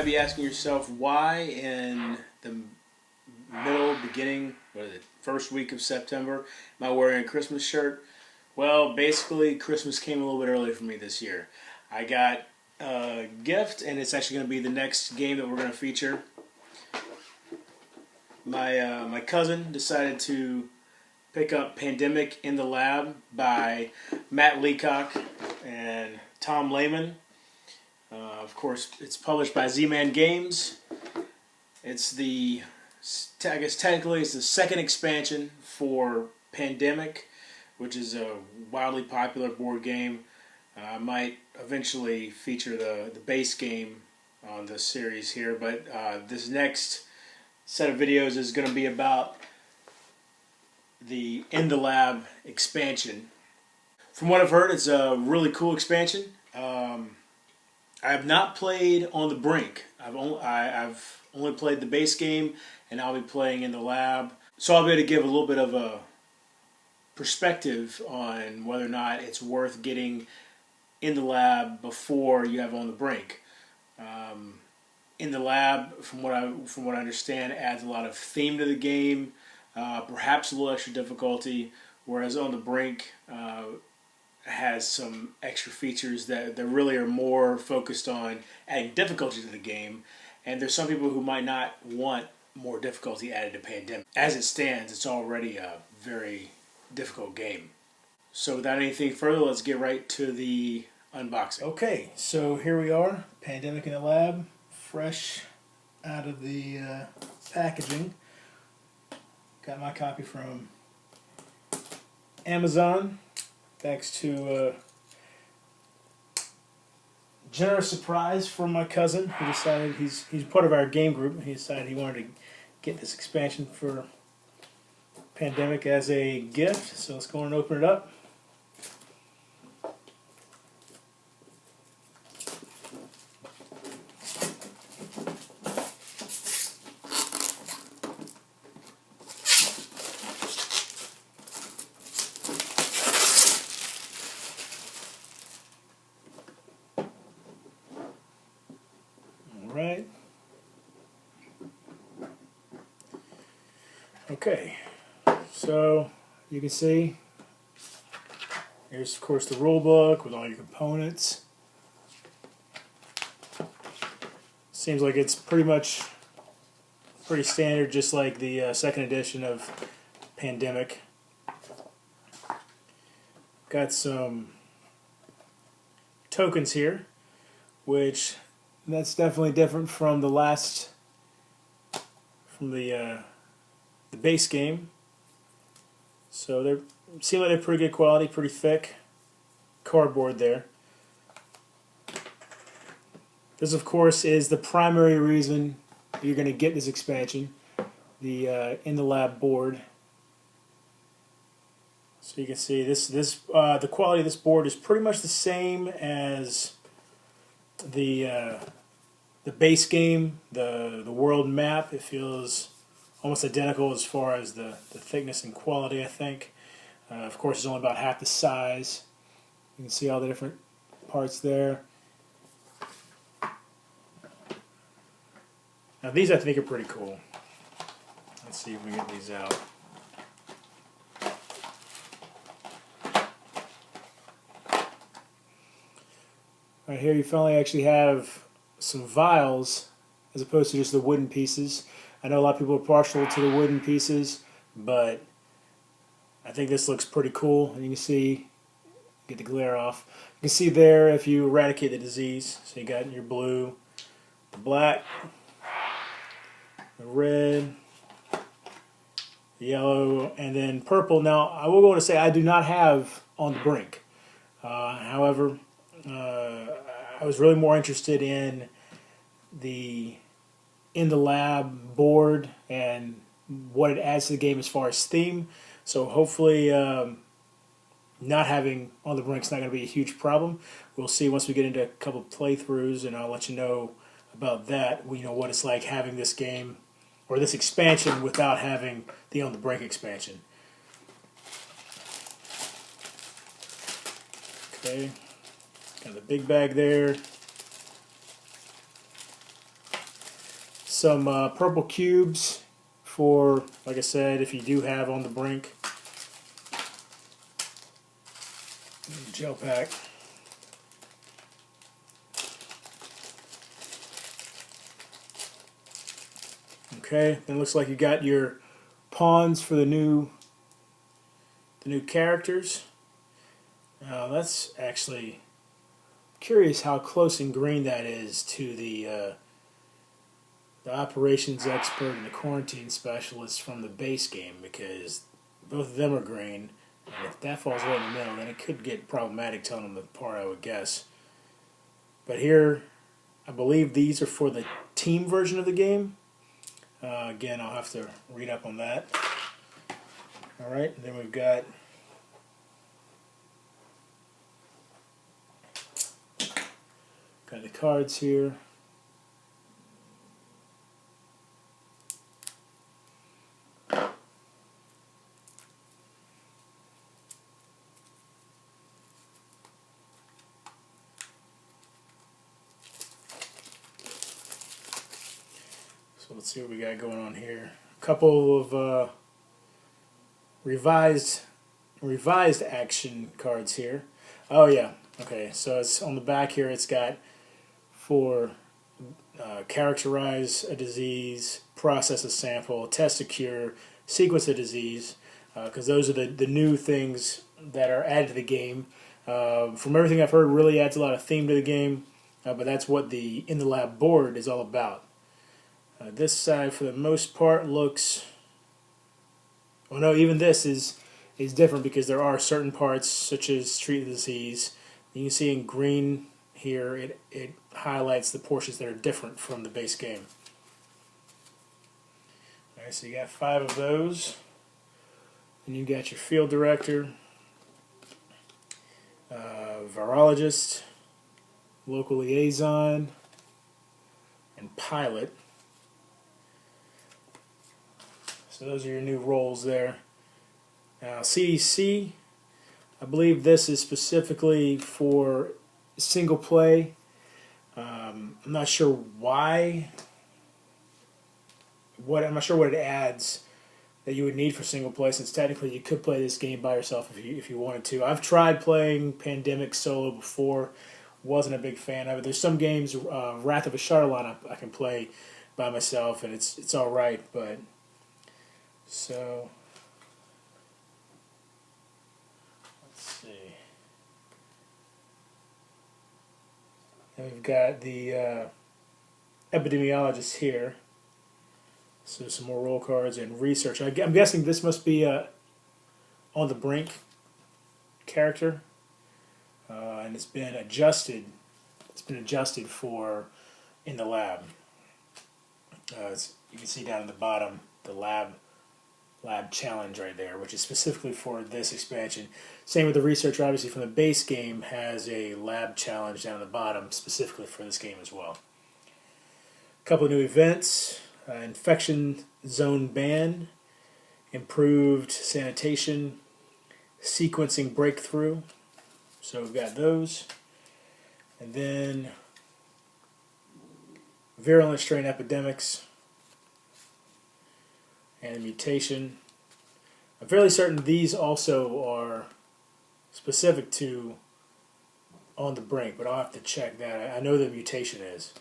be asking yourself why in the beginning, or the first week of September, am I wearing a Christmas shirt? Well, basically, Christmas came a little bit early for me this year. I got a gift, and it's actually going to be the next game that we're going to feature. My cousin decided to pick up Pandemic in the Lab by Matt Leacock and Tom Lehmann. Of course, it's published by Z-Man Games. It's I guess technically it's the second expansion for Pandemic, which is a wildly popular board game. I might eventually feature the base game on this series here, but this next set of videos is going to be about the In the Lab expansion. From what I've heard, it's a really cool expansion. I have not played On the Brink. I've only played the base game, and I'll be playing In the Lab. So I'll be able to give a little bit of a perspective on whether or not it's worth getting In the Lab before you have On the Brink. In the Lab, from what I understand, adds a lot of theme to the game, perhaps a little extra difficulty, whereas On the Brink has some extra features that really are more focused on adding difficulty to the game. And there's some people who might not want more difficulty added to Pandemic. As it stands, it's already a very difficult game. So without anything further, let's get right to the unboxing. Okay, so here we are, Pandemic in the Lab, fresh out of the packaging. Got my copy from Amazon. Thanks to generous surprise from my cousin, who decided he's part of our game group. He decided he wanted to get this expansion for Pandemic as a gift. So let's go and open it up. Right. Okay, so you can see here's of course the rule book with all your components. Seems like it's pretty standard, just like the second edition of Pandemic. Got some tokens here, which that's definitely different from the base game. So they seem like they're pretty good quality, pretty thick cardboard there. This, of course, is the primary reason you're going to get this expansion, the In the Lab board. So you can see the quality of this board is pretty much the same as the base game, the world map. It feels almost identical as far as the thickness and quality, I think. Of course, it's only about half the size. You can see all the different parts there. Now these, I think, are pretty cool. Let's see if we can get these out. Right here you finally actually have some vials as opposed to just the wooden pieces. I know a lot of people are partial to the wooden pieces, but I think this looks pretty cool. And you can see, get the glare off. You can see there if you eradicate the disease. So you got your blue, the black, the red, the yellow, and then purple. Now I will go on to say I do not have On the Brink. However, I was really more interested in the In the Lab board and what it adds to the game as far as theme. So hopefully not having On the Brink is not going to be a huge problem. We'll see once we get into a couple of playthroughs, and I'll let you know about that. You know what it's like having this game or this expansion without having the On the Brink expansion. Okay, got the big bag there. some purple cubes for, like I said, if you do have On the Brink. Gel pack. Okay, then it looks like you got your pawns for the new characters. Now that's actually curious how close in green that is to the operations expert and the quarantine specialist from the base game, because both of them are green. And if that falls right in the middle, then it could get problematic telling them apart, I would guess. But here, I believe these are for the team version of the game. Again, I'll have to read up on that. Alright, and then we've got the cards here. So let's see what we got going on here. A couple of revised action cards here. Oh yeah, okay. So it's on the back here. It's got for characterize a disease, process a sample, test a cure, sequence a disease, because those are the new things that are added to the game. From everything I've heard, really adds a lot of theme to the game, but that's what the In the Lab board is all about. This side, for the most part, looks... Well, no, even this is different because there are certain parts, such as treat the disease. You can see in green here, it highlights the portions that are different from the base game. Alright, so you got 5 of those. And you got your field director, virologist, local liaison, and pilot. So those are your new roles there. Now CDC, I believe this is specifically for single play. I'm not sure why. I'm not sure what it adds that you would need for single play, since technically you could play this game by yourself if you wanted to. I've tried playing Pandemic solo before. Wasn't a big fan of it. There's some games, Wrath of a Charlatan, I can play by myself, and it's all right, but. So, let's see. And we've got the epidemiologist here. So some more roll cards and research. I'm guessing this must be On the Brink character, and it's been adjusted. It's been adjusted for In the Lab. You can see down at the bottom the lab challenge right there, which is specifically for this expansion. Same with the researcher, obviously, from the base game has a lab challenge down at the bottom specifically for this game as well. A couple of new events: infection zone ban, improved sanitation, sequencing breakthrough. So we've got those, and then virulent strain epidemics and mutation. I'm fairly certain these also are specific to On the Brink, but I'll have to check that. I know the mutation is.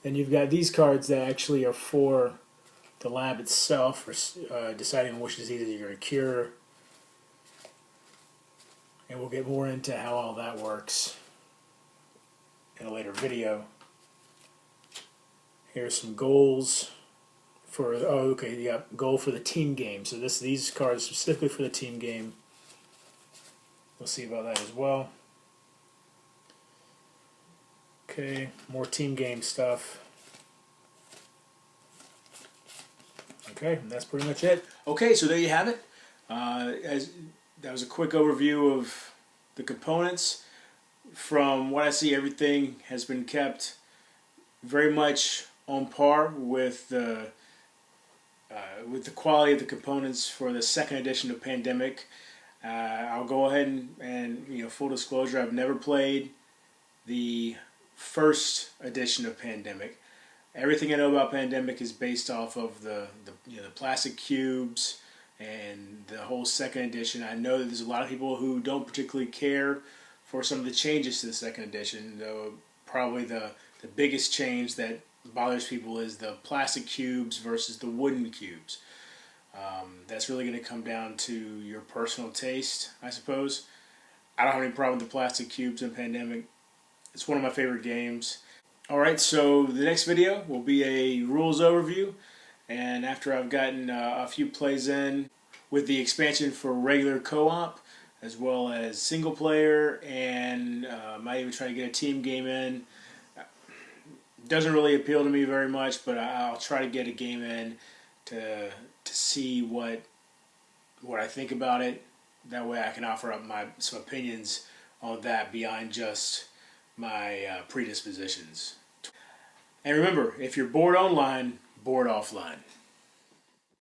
Then you've got these cards that actually are for the lab itself, for deciding which diseases you're going to cure. And we'll get more into how all that works in a later video. Here's some goals for, goal for the team game. So these cards specifically for the team game. We'll see about that as well. Okay, more team game stuff. Okay, that's pretty much it. Okay, so there you have it. That was a quick overview of the components. From what I see, everything has been kept very much on par with the quality of the components for the second edition of Pandemic. I'll go ahead and full disclosure, I've never played the first edition of Pandemic. Everything I know about Pandemic is based off of the plastic cubes and the whole second edition. I know that there's a lot of people who don't particularly care for some of the changes to the second edition, though probably the biggest change that bothers people is the plastic cubes versus the wooden cubes. That's really going to come down to your personal taste, I suppose. I don't have any problem with the plastic cubes in Pandemic. It's one of my favorite games. Alright, so the next video will be a rules overview, and after I've gotten a few plays in with the expansion for regular co-op as well as single player, and might even try to get a team game in. Doesn't really appeal to me very much, but I'll try to get a game in to see what I think about it. That way I can offer up some opinions on that beyond just my predispositions. And remember, if you're bored online, bored offline.